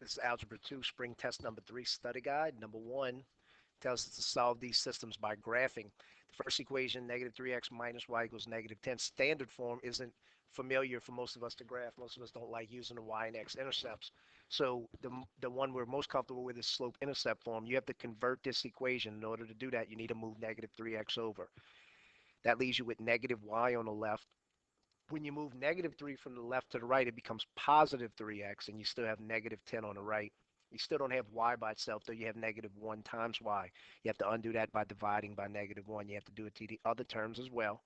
This is Algebra 2, Spring Test number 3 study guide. Number 1 tells us to solve these systems by graphing. The first equation, negative 3x minus y equals negative 10. Standard form isn't familiar for most of us to graph. Most of us don't like using the y and x intercepts. So the one we're most comfortable with is slope-intercept form. You have to convert this equation. In order to do that, you need to move negative 3x over. That leaves you with negative y on the left. When you move negative 3 from the left to the right, it becomes positive 3x, and you still have negative 10 on the right. You still don't have y by itself, though you have negative 1 times y. You have to undo that by dividing by negative 1. You have to do it to the other terms as well.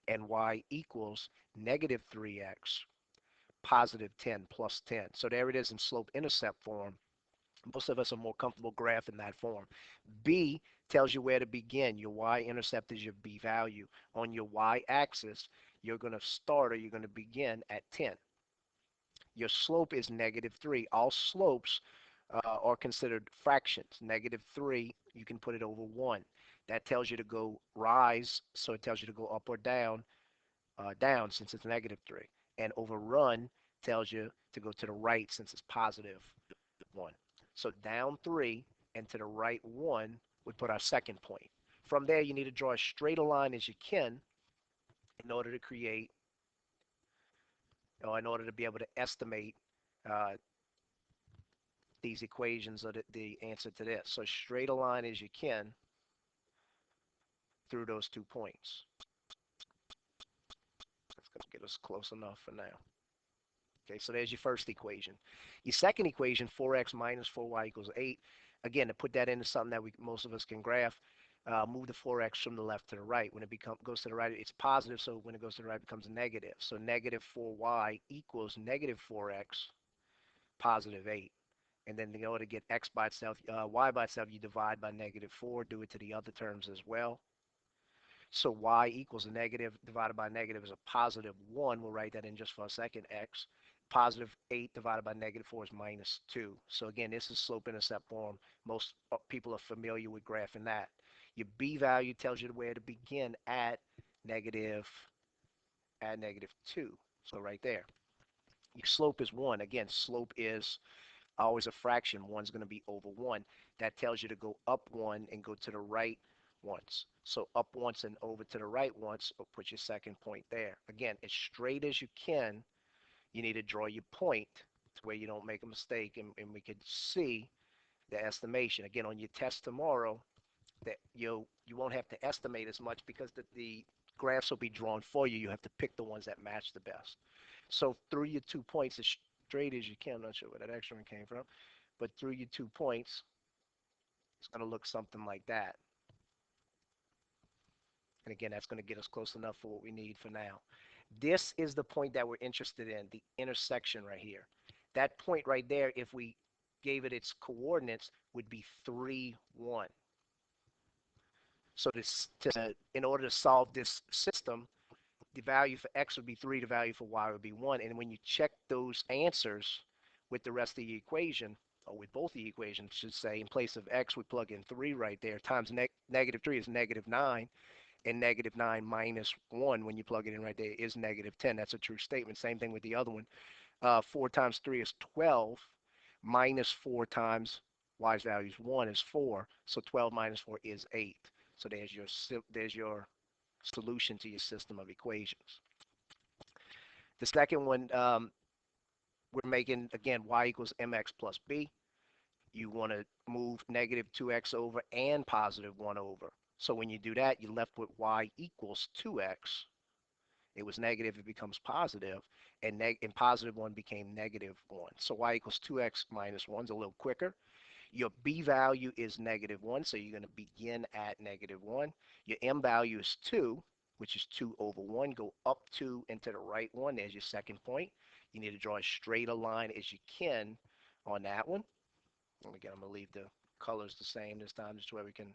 And y equals negative 3x, positive 10 plus 10. So there it is in slope-intercept form. Most of us are more comfortable graphing that form. B tells you where to begin. Your y-intercept is your b value. On your y-axis, you're going to start or you're going to begin at 10. Your slope is negative 3. All slopes are considered fractions. Negative 3, you can put it over 1. That tells you to go rise, so it tells you to go up or down, down since it's negative 3. And over run tells you to go to the right since it's positive 1. So down 3 and to the right 1 would put our second point. From there, you need to draw as straight a line as you can in order to create, or in order to be able to estimate uh, these equations or the answer to this. So straight a line as you can through those 2 points. That's going to get us close enough for now. Okay, so there's your first equation. Your second equation, 4x minus 4y equals 8. Again, to put that into something that most of us can graph, move the 4x from the left to the right. When it goes to the right, it's positive, so when it goes to the right, it becomes negative. So negative 4y equals negative 4x, positive 8. And then in order to get x by itself, y by itself, you divide by negative 4. Do it to the other terms as well. So y equals a negative divided by negative is a positive 1. We'll write that in just for a second. X. Positive 8 divided by negative 4 is minus 2. So again, this is slope-intercept form. Most people are familiar with graphing that. Your b value tells you where to begin at negative 2. So right there. Your slope is 1. Again, slope is always a fraction. 1's going to be over 1. That tells you to go up 1 and go to the right once. So up once and over to the right once, or put your second point there. Again, as straight as you can, you need to draw your point to where you don't make a mistake, and we could see the estimation. Again, on your test tomorrow, that you won't have to estimate as much because the graphs will be drawn for you. You have to pick the ones that match the best. So through your 2 points as straight as you can, I'm not sure where that extra one came from, but through your 2 points, it's going to look something like that. And again, that's going to get us close enough for what we need for now. This is the point that we're interested in, the intersection right here. That point right there, if we gave it its coordinates, would be 3, 1. So in order to solve this system, the value for x would be 3, the value for y would be 1. And when you check those answers with the rest of the equation, or with both the equations, I should say, in place of x, we plug in 3 right there, times negative 3 is negative 9. And negative 9 minus 1, when you plug it in right there, is negative 10. That's a true statement. Same thing with the other one. 4 times 3 is 12. Minus 4 times y's value is 1 is 4. So 12 minus 4 is 8. So there's your solution to your system of equations. The second one, we're making, again, y equals mx plus b. You want to move negative 2x over and positive 1 over. So when you do that, you're left with y equals 2x. It was negative, it becomes positive, and positive 1 became negative 1. So y equals 2x minus 1 is a little quicker. Your b value is negative 1, so you're going to begin at negative 1. Your m value is 2, which is 2 over 1. Go up 2 and to the right 1. There's your second point. You need to draw as straight a line as you can on that one. And again, I'm going to leave the colors the same this time, just where we can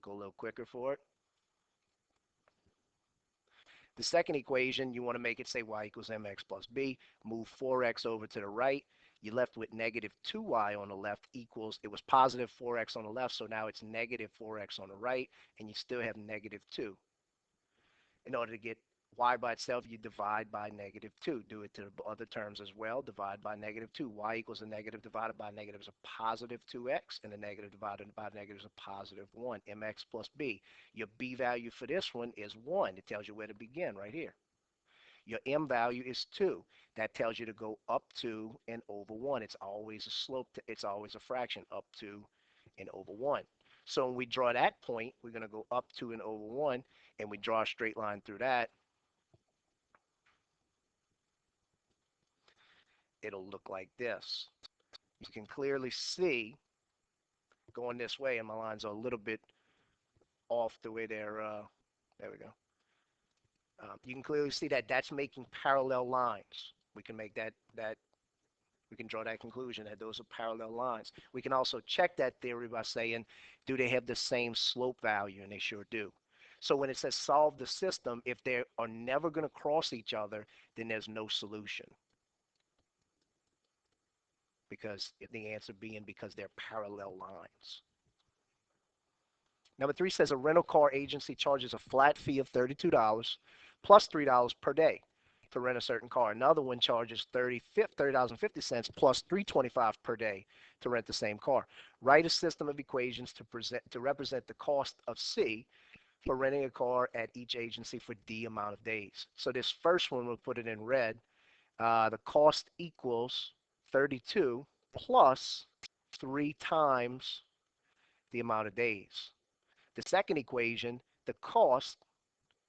go a little quicker for it. The second equation, you want to make it say y equals mx plus b. Move 4x over to the right. You're left with negative 2y on the left equals, it was positive 4x on the left, so now it's negative 4x on the right, and you still have negative 2. In order to get Y by itself, you divide by -2. Do it to the other terms as well. Divide by -2. Y equals a negative divided by a negative is a positive 2x, and a negative divided by a negative is a positive 1. Mx plus b. Your b value for this one is 1. It tells you where to begin right here. Your m value is 2. That tells you to go up to and over 1. It's always a slope. It's always a fraction, up to and over 1. So when we draw that point, we're going to go up to and over 1, and we draw a straight line through that. It'll look like this. You can clearly see going this way, and my lines are a little bit off the way they're, there we go. You can clearly see that that's making parallel lines. We can make we can draw that conclusion that those are parallel lines. We can also check that theory by saying, do they have the same slope value? And they sure do. So when it says solve the system, if they are never going to cross each other, then there's no solution. Because the answer being because they're parallel lines. Number 3 says a rental car agency charges a flat fee of $32 plus $3 per day to rent a certain car. Another one charges $30.50 plus $3.25 per day to rent the same car. Write a system of equations to represent the cost of C for renting a car at each agency for D amount of days. So this first one, we'll put it in red. The cost equals 32 plus 3 times the amount of days. The second equation, the cost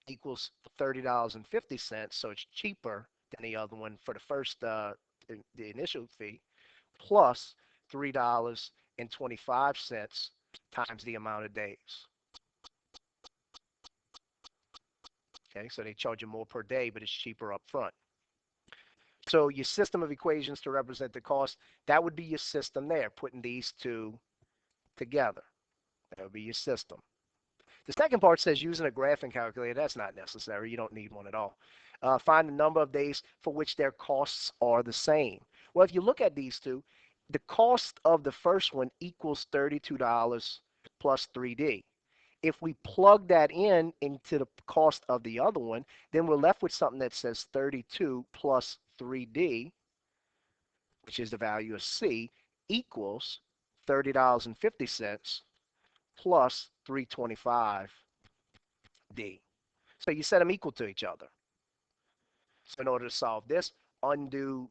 equals $30.50, so it's cheaper than the other one for the first, the initial fee, plus $3.25 times the amount of days. Okay, so they charge you more per day, but it's cheaper up front. So your system of equations to represent the cost, that would be your system there, putting these two together. That would be your system. The second part says using a graphing calculator. That's not necessary. You don't need one at all. Find the number of days for which their costs are the same. Well, if you look at these two, the cost of the first one equals $32 plus 3D. If we plug that into the cost of the other one, then we're left with something that says 32 plus 3D, which is the value of C, equals $30.50 plus 325 D. So you set them equal to each other. So in order to solve this,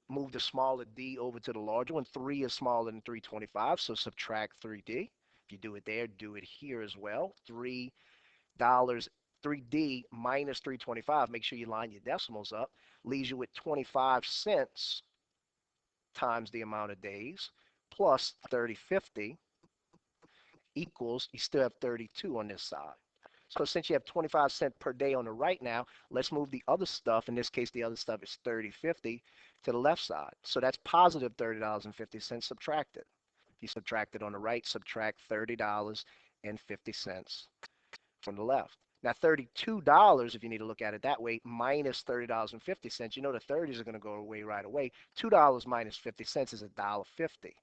move the smaller D over to the larger one. 3 is smaller than 325, so subtract 3D. If you do it there, do it here as well. $3, 3D minus 325, make sure you line your decimals up, leaves you with 25 cents times the amount of days plus 30.50 equals, you still have 32 on this side. So since you have 25 cents per day on the right now, let's move the other stuff. In this case, the other stuff is 30.50 to the left side. So that's positive $30.50 subtracted. If you subtract it on the right, subtract $30.50 from the left. Now $32, if you need to look at it that way, minus $30.50, you know the 30s are going to go away right away. $2 minus 50 cents is $1.50.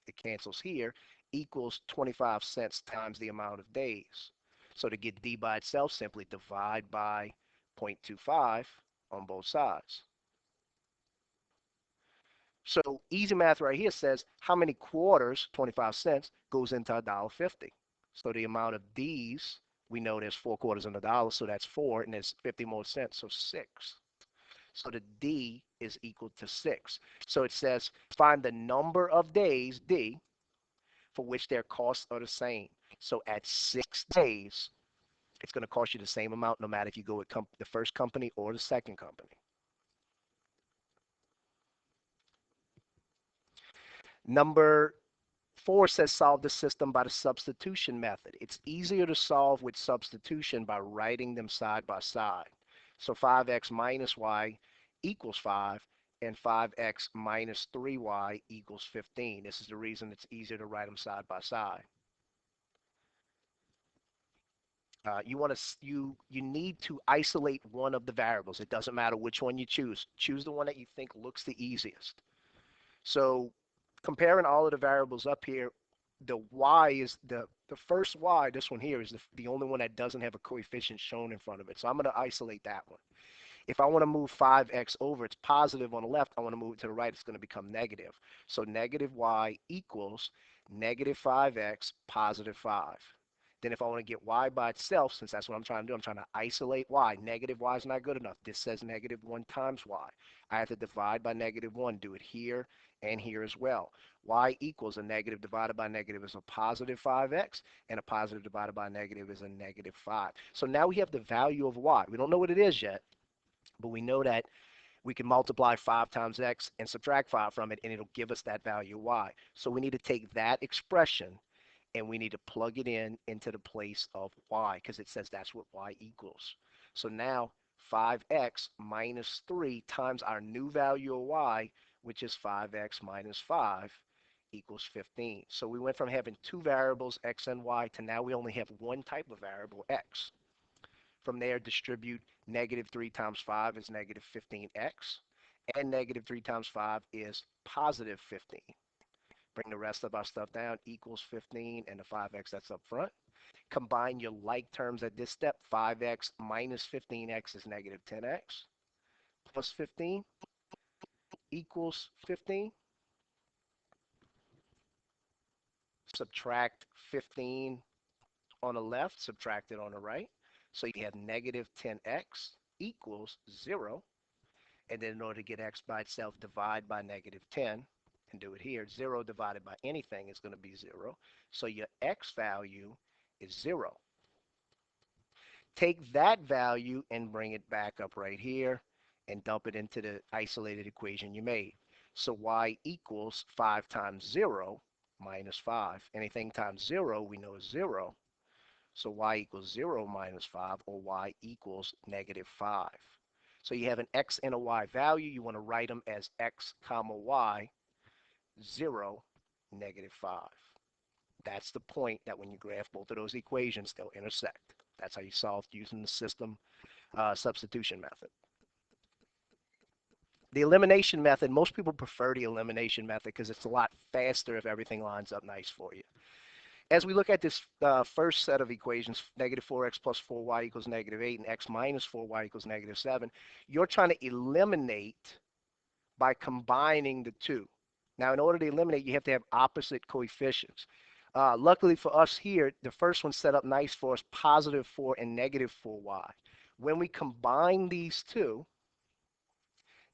It cancels here, equals 25 cents times the amount of days. So to get D by itself, simply divide by 0.25 on both sides. So easy math right here says how many quarters, 25 cents, goes into $1.50. So the amount of D's, we know there's 4 quarters in $1, so that's 4, and there's 50 more cents, so 6. So the D is equal to 6. So it says find the number of days, D, for which their costs are the same. So at 6 days, it's going to cost you the same amount no matter if you go with the first company or the second company. Number 4 says solve the system by the substitution method. It's easier to solve with substitution by writing them side by side. So 5x minus y equals 5, and 5x minus 3y equals 15. This is the reason it's easier to write them side by side. You need to isolate one of the variables. It doesn't matter which one you choose. Choose the one that you think looks the easiest. So comparing all of the variables up here, the y is the first y, this one here, is the only one that doesn't have a coefficient shown in front of it. So I'm going to isolate that one. If I want to move 5x over, it's positive on the left. I want to move it to the right, it's going to become negative. So negative y equals negative 5x positive 5. Then if I want to get y by itself, since that's what I'm trying to do, I'm trying to isolate y. Negative y is not good enough. This says negative 1 times y. I have to divide by negative 1. Do it here and here as well. Y equals a negative divided by negative is a positive 5x, and a positive divided by negative is a negative 5. So now we have the value of y. We don't know what it is yet, but we know that we can multiply 5 times x and subtract 5 from it, and it'll give us that value y. So we need to take that expression and we need to plug it in into the place of y, because it says that's what y equals. So now 5x minus 3 times our new value of y, which is 5x minus 5, equals 15. So we went from having two variables, x and y, to now we only have one type of variable, x. From there, distribute negative 3 times 5 is negative 15x, and negative 3 times 5 is positive 15. Bring the rest of our stuff down, equals 15, and the 5x that's up front. Combine your like terms at this step. 5x minus 15x is negative 10x, plus 15 equals 15. Subtract 15 on the left, subtract it on the right. So you have negative 10x equals 0. And then in order to get x by itself, divide by negative 10 and do it here. 0 divided by anything is going to be 0. So your x value is 0. Take that value and bring it back up right here and dump it into the isolated equation you made. So y equals 5 times 0 minus 5. Anything times 0 we know is 0. So y equals 0 minus 5, or y equals negative 5. So you have an x and a y value. You want to write them as x comma y, 0, negative 5. That's the point that when you graph both of those equations, they'll intersect. That's how you solve using the system substitution method. The elimination method, most people prefer the elimination method because it's a lot faster if everything lines up nice for you. As we look at this first set of equations, negative 4x plus 4y equals negative 8 and x minus 4y equals negative 7, you're trying to eliminate by combining the two. Now, in order to eliminate, you have to have opposite coefficients. Luckily for us here, the first one set up nice for us, positive 4 and negative 4y. When we combine these two,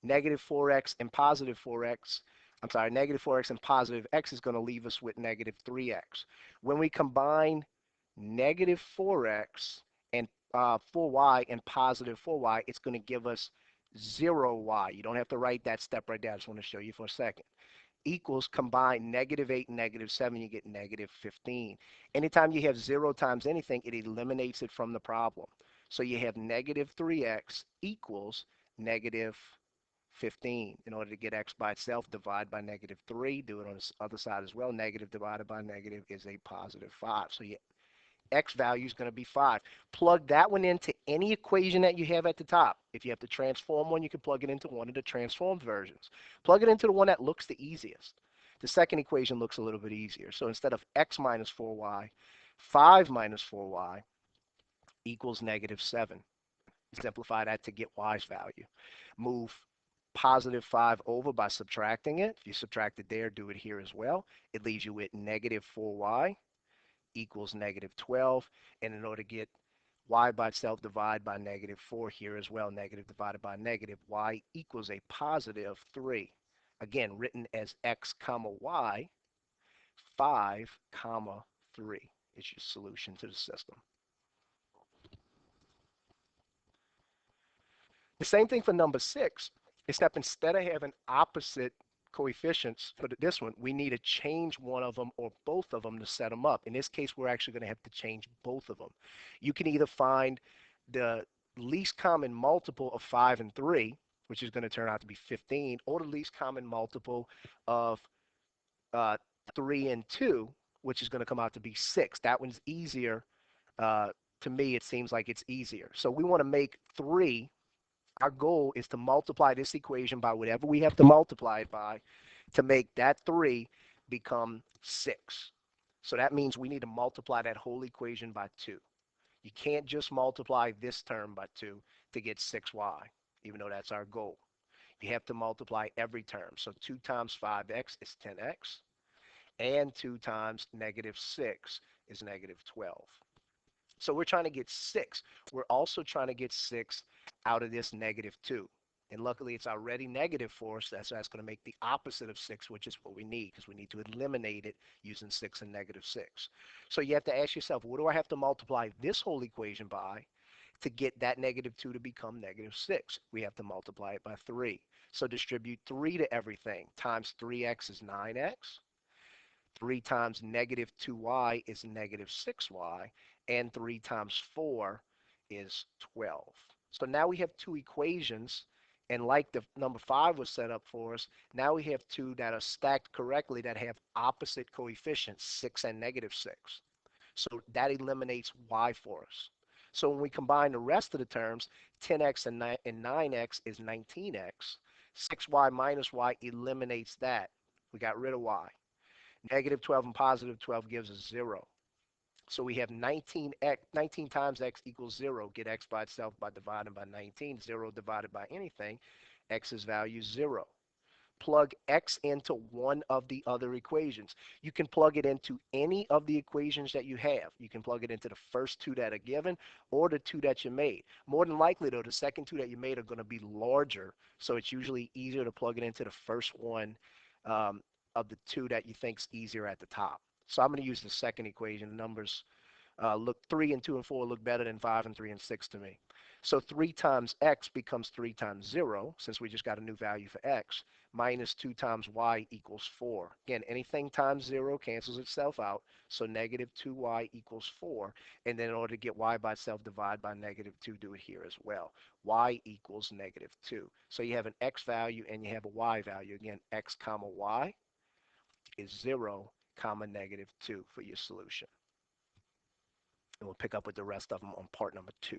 negative 4x and positive 4x, I'm sorry, negative 4x and positive x is going to leave us with negative 3x. When we combine negative 4x and 4y and positive 4y, it's going to give us 0y. You don't have to write that step right there. I just want to show you for a second. Equals, combine negative 8 and negative 7, you get negative 15. Anytime you have 0 times anything, it eliminates it from the problem. So you have negative 3x equals negative 15. In order to get x by itself, divide by negative 3. Do it on the other side as well. Negative divided by negative is a positive 5. So your x value is going to be 5. Plug that one into any equation that you have at the top. If you have to transform one, you can plug it into one of the transformed versions. Plug it into the one that looks the easiest. The second equation looks a little bit easier. So instead of x minus 4y, 5 minus 4y equals negative 7. Simplify that to get y's value. Move positive 5 over by subtracting it. If you subtract it there, do it here as well. It leaves you with negative 4y equals negative 12. And in order to get y by itself, divide by negative 4 here as well. Negative divided by negative, y equals a positive 3. Again, written as x comma y, 5 comma 3 is your solution to the system. The same thing for number 6, except instead of having opposite coefficients for this one, we need to change one of them or both of them to set them up. In this case, we're actually going to have to change both of them. You can either find the least common multiple of 5 and 3, which is going to turn out to be 15, or the least common multiple of 3 and 2, which is going to come out to be 6. That one's easier. To me, it seems like it's easier. So we want to make 3. Our goal is to multiply this equation by whatever we have to multiply it by to make that 3 become 6. So that means we need to multiply that whole equation by 2. You can't just multiply this term by 2 to get 6y, even though that's our goal. You have to multiply every term. So 2 times 5x is 10x, and 2 times negative 6 is negative 12. So we're trying to get 6. We're also trying to get 6 out of this negative 2. And luckily, it's already negative for us. That's going to make the opposite of 6, which is what we need, because we need to eliminate it using 6 and negative 6. So you have to ask yourself, what do I have to multiply this whole equation by to get that negative 2 to become negative 6? We have to multiply it by 3. So distribute 3 to everything. Times 3x is 9x. 3 times negative 2y is negative 6y, and 3 times 4 is 12. So now we have two equations, and like the number 5 was set up for us, now we have two that are stacked correctly that have opposite coefficients, 6 and negative 6. So that eliminates y for us. So when we combine the rest of the terms, 10x and 9x is 19x. 6y minus y eliminates that. We got rid of y. Negative 12 and positive 12 gives us 0. So we have 19 times x equals 0. Get x by itself by dividing by 19. 0 divided by anything, x's value is 0. Plug x into one of the other equations. You can plug it into any of the equations that you have. You can plug it into the first two that are given or the two that you made. More than likely, though, the second two that you made are going to be larger, so it's usually easier to plug it into the first one of the two that you think is easier at the top. So I'm going to use the second equation. Numbers look 3 and 2 and 4 look better than 5 and 3 and 6 to me. So 3 times x becomes 3 times 0, since we just got a new value for x, minus 2 times y equals 4. Again, anything times 0 cancels itself out, so negative 2y equals 4. And then in order to get y by itself, divide by negative 2, do it here as well. Y equals negative 2. So you have an x value and you have a y value. Again, x comma y is 0 comma negative 2 for your solution. And we'll pick up with the rest of them on part number 2.